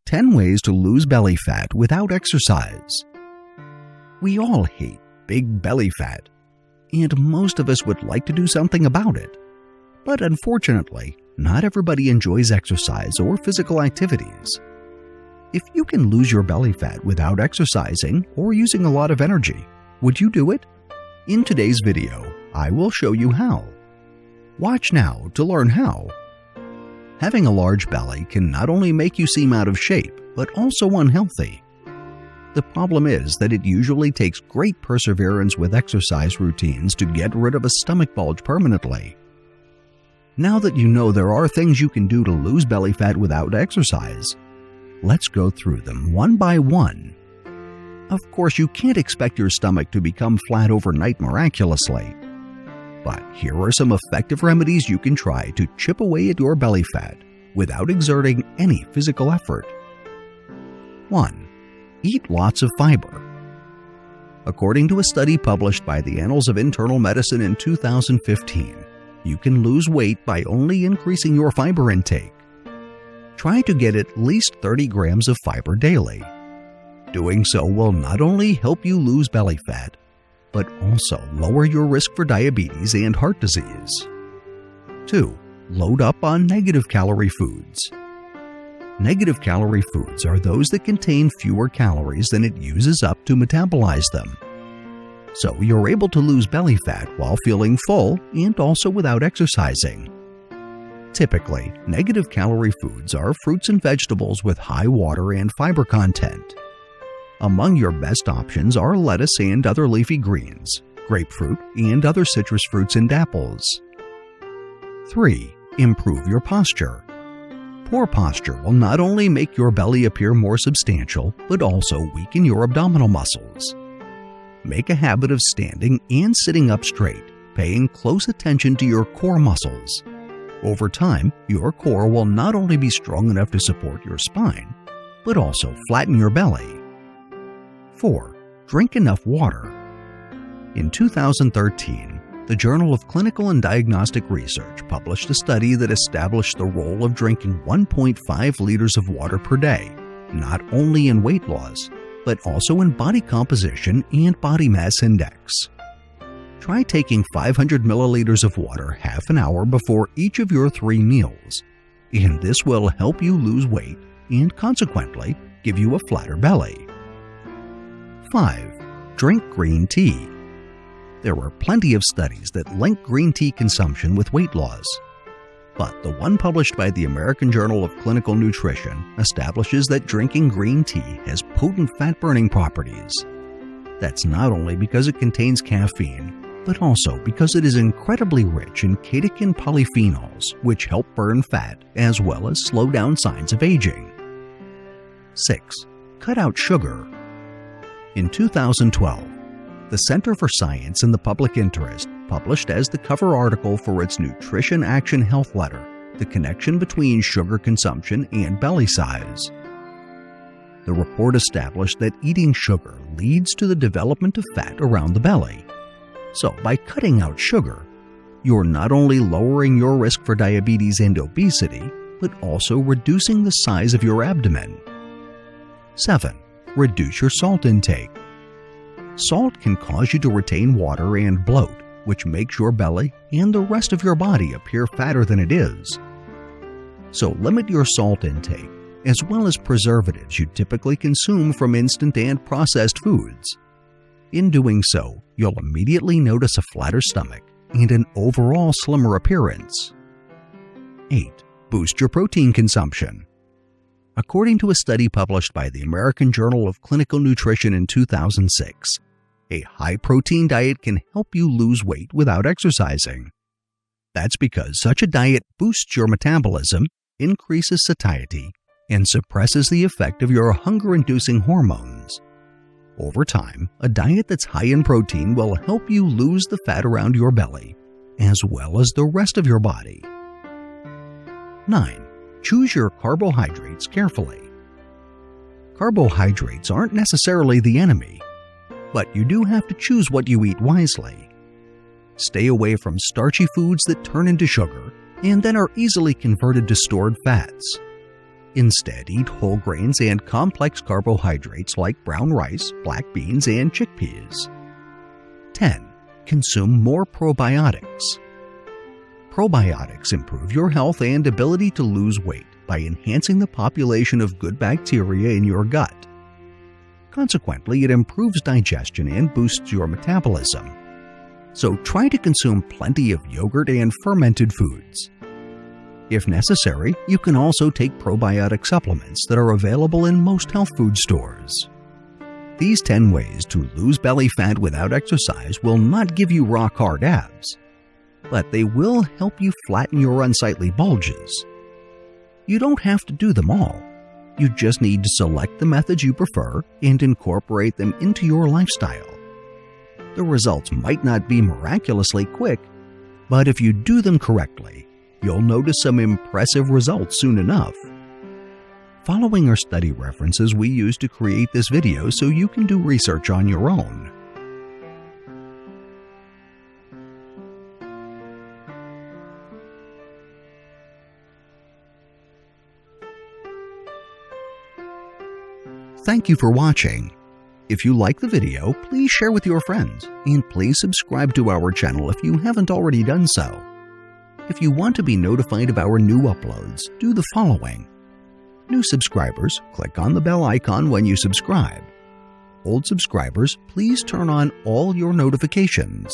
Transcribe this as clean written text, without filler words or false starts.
10 ways to lose belly fat without exercise. We all hate big belly fat, and most of us would like to do something about it. But unfortunately, not everybody enjoys exercise or physical activities. If you can lose your belly fat without exercising or using a lot of energy, would you do it? In today's video, I will show you how. Watch now to learn how. Having a large belly can not only make you seem out of shape, but also unhealthy. The problem is that it usually takes great perseverance with exercise routines to get rid of a stomach bulge permanently. Now that you know there are things you can do to lose belly fat without exercise, let's go through them one by one. Of course, you can't expect your stomach to become flat overnight miraculously. But here are some effective remedies you can try to chip away at your belly fat without exerting any physical effort. 1. Eat lots of fiber. According to a study published by the Annals of Internal Medicine in 2015, you can lose weight by only increasing your fiber intake. Try to get at least 30 grams of fiber daily. Doing so will not only help you lose belly fat, but also lower your risk for diabetes and heart disease. 2. Load up on negative calorie foods. Negative calorie foods are those that contain fewer calories than it uses up to metabolize them. So you're able to lose belly fat while feeling full and also without exercising. Typically, negative calorie foods are fruits and vegetables with high water and fiber content. Among your best options are lettuce and other leafy greens, grapefruit, and other citrus fruits and apples. 3. Improve your posture. Poor posture will not only make your belly appear more substantial, but also weaken your abdominal muscles. Make a habit of standing and sitting up straight, paying close attention to your core muscles. Over time, your core will not only be strong enough to support your spine, but also flatten your belly. 4. Drink enough water. In 2013, the Journal of Clinical and Diagnostic Research published a study that established the role of drinking 1.5 liters of water per day, not only in weight loss, but also in body composition and body mass index. Try taking 500 milliliters of water half an hour before each of your 3 meals, and this will help you lose weight and consequently give you a flatter belly. 5. Drink green tea. There are plenty of studies that link green tea consumption with weight loss, but the one published by the American Journal of Clinical Nutrition establishes that drinking green tea has potent fat-burning properties. That's not only because it contains caffeine, but also because it is incredibly rich in catechin polyphenols, which help burn fat as well as slow down signs of aging. 6. Cut out sugar. In 2012, the Center for Science and the Public Interest published as the cover article for its Nutrition Action Health Letter the connection between sugar consumption and belly size. The report established that eating sugar leads to the development of fat around the belly. So by cutting out sugar, you're not only lowering your risk for diabetes and obesity, but also reducing the size of your abdomen. 7. Reduce your salt intake. Salt can cause you to retain water and bloat, which makes your belly and the rest of your body appear fatter than it is. So limit your salt intake, as well as preservatives you typically consume from instant and processed foods. In doing so, you'll immediately notice a flatter stomach and an overall slimmer appearance. 8. Boost your protein consumption. According to a study published by the American Journal of Clinical Nutrition in 2006, a high-protein diet can help you lose weight without exercising. That's because such a diet boosts your metabolism, increases satiety, and suppresses the effect of your hunger-inducing hormones. Over time, a diet that's high in protein will help you lose the fat around your belly, as well as the rest of your body. 9. Choose your carbohydrates carefully. Carbohydrates aren't necessarily the enemy, but you do have to choose what you eat wisely. Stay away from starchy foods that turn into sugar and then are easily converted to stored fats. Instead, eat whole grains and complex carbohydrates like brown rice, black beans, and chickpeas. 10. Consume more probiotics. Probiotics improve your health and ability to lose weight by enhancing the population of good bacteria in your gut. Consequently, it improves digestion and boosts your metabolism. So try to consume plenty of yogurt and fermented foods. If necessary, you can also take probiotic supplements that are available in most health food stores. These 10 ways to lose belly fat without exercise will not give you rock-hard abs, but they will help you flatten your unsightly bulges. You don't have to do them all. You just need to select the methods you prefer and incorporate them into your lifestyle. The results might not be miraculously quick, but if you do them correctly, you'll notice some impressive results soon enough. Following our study references we used to create this video so you can do research on your own. Thank you for watching. If you like the video, please share with your friends, and please subscribe to our channel if you haven't already done so. If you want to be notified of our new uploads, do the following. New subscribers, click on the bell icon when you subscribe. Old subscribers, please turn on all your notifications.